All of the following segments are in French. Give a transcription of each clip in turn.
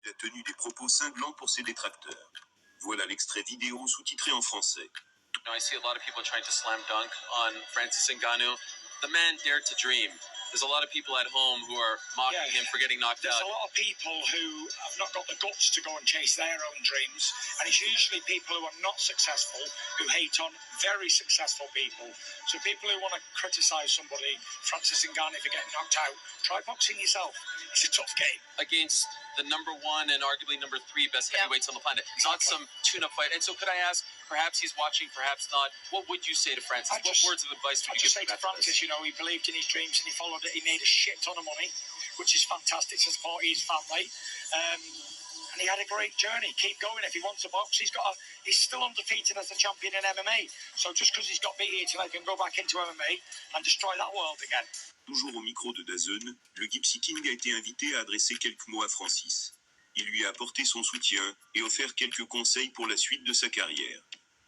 a tenu des propos cinglants pour ses détracteurs. Voilà l'extrait vidéo sous-titré en français. I see a lot of people trying to slam dunk on Francis Ngannou. The man dared to dream. There's a lot of people at home who are mocking him for getting knocked out. There's a lot of people who have not got the guts to go and chase their own dreams, and it's usually people who are not successful who hate on very successful people. So people who want to criticise somebody, Francis Ngannou, for getting knocked out, try boxing yourself. It's a tough game. Against the number 1 and arguably number 3 best heavyweights on the planet. Exactly. Not some tune-up fight. And so could I ask, perhaps he's watching, perhaps not, what would you say to Francis? What words of advice would you give to Francis? You know, he believed in his dreams and he followed it. He made a shit ton of money, which is fantastic to support his family. And he had a great journey. Keep going if he wants to box. He's still undefeated as a champion in MMA. So just because he's got beat here tonight, he can go back into MMA and destroy that world again. Toujours au micro de DAZN, le Gypsy King a été invité à adresser quelques mots à Francis. Il lui a apporté son soutien et offert quelques conseils pour la suite de sa carrière.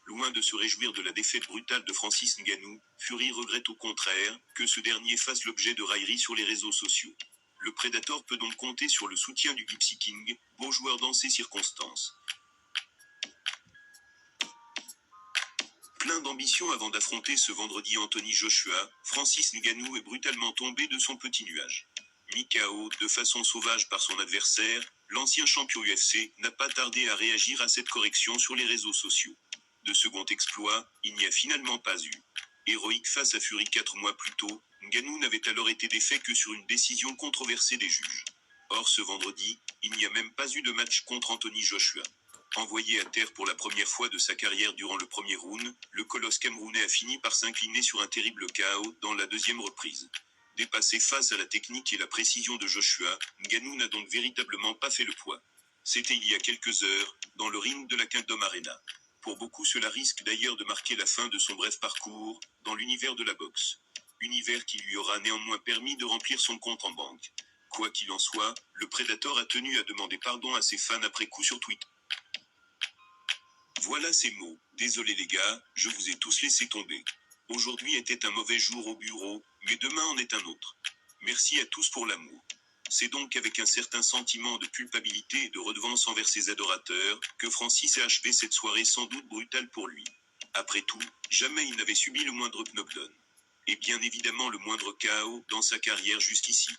Loin de se réjouir de la défaite brutale de Francis Ngannou, Fury regrette au contraire que ce dernier fasse l'objet de railleries sur les réseaux sociaux. Le Predator peut donc compter sur le soutien du Gypsy King, beau joueur dans ces circonstances. Plein d'ambition avant d'affronter ce vendredi Anthony Joshua, Francis Ngannou est brutalement tombé de son petit nuage. Mis KO de façon sauvage par son adversaire, l'ancien champion UFC n'a pas tardé à réagir à cette correction sur les réseaux sociaux. De second exploit, il n'y a finalement pas eu. Héroïque face à Fury 4 mois plus tôt, Ngannou n'avait alors été défait que sur une décision controversée des juges. Or ce vendredi, il n'y a même pas eu de match contre Anthony Joshua. Envoyé à terre pour la première fois de sa carrière durant le premier round, le colosse camerounais a fini par s'incliner sur un terrible KO dans la deuxième reprise. Dépassé face à la technique et la précision de Joshua, Ngannou n'a donc véritablement pas fait le poids. C'était il y a quelques heures, dans le ring de la Kingdom Arena. Pour beaucoup, cela risque d'ailleurs de marquer la fin de son bref parcours dans l'univers de la boxe. Univers qui lui aura néanmoins permis de remplir son compte en banque. Quoi qu'il en soit, le Predator a tenu à demander pardon à ses fans après coup sur Twitter. Voilà ces mots. Désolé les gars, je vous ai tous laissé tomber. Aujourd'hui était un mauvais jour au bureau, mais demain en est un autre. Merci à tous pour l'amour. C'est donc avec un certain sentiment de culpabilité et de redevance envers ses adorateurs que Francis a achevé cette soirée sans doute brutale pour lui. Après tout, jamais il n'avait subi le moindre knockdown. Et bien évidemment le moindre KO dans sa carrière jusqu'ici.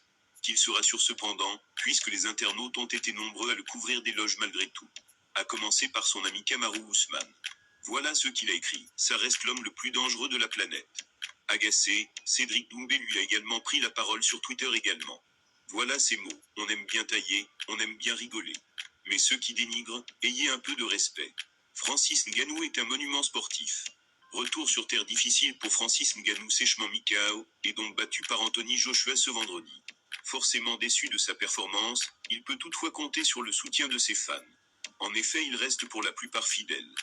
Qu'il se rassure cependant, puisque les internautes ont été nombreux à le couvrir d'éloges malgré tout. À commencer par son ami Kamaru Usman. Voilà ce qu'il a écrit. Ça reste l'homme le plus dangereux de la planète. Agacé, Cédric Doumbé lui a également pris la parole sur Twitter également. Voilà ces mots. On aime bien tailler, on aime bien rigoler. Mais ceux qui dénigrent, ayez un peu de respect. Francis Ngannou est un monument sportif. Retour sur terre difficile pour Francis Ngannou sèchement mis KO, et donc battu par Anthony Joshua ce vendredi. Forcément déçu de sa performance, il peut toutefois compter sur le soutien de ses fans. En effet, il reste pour la plupart fidèle.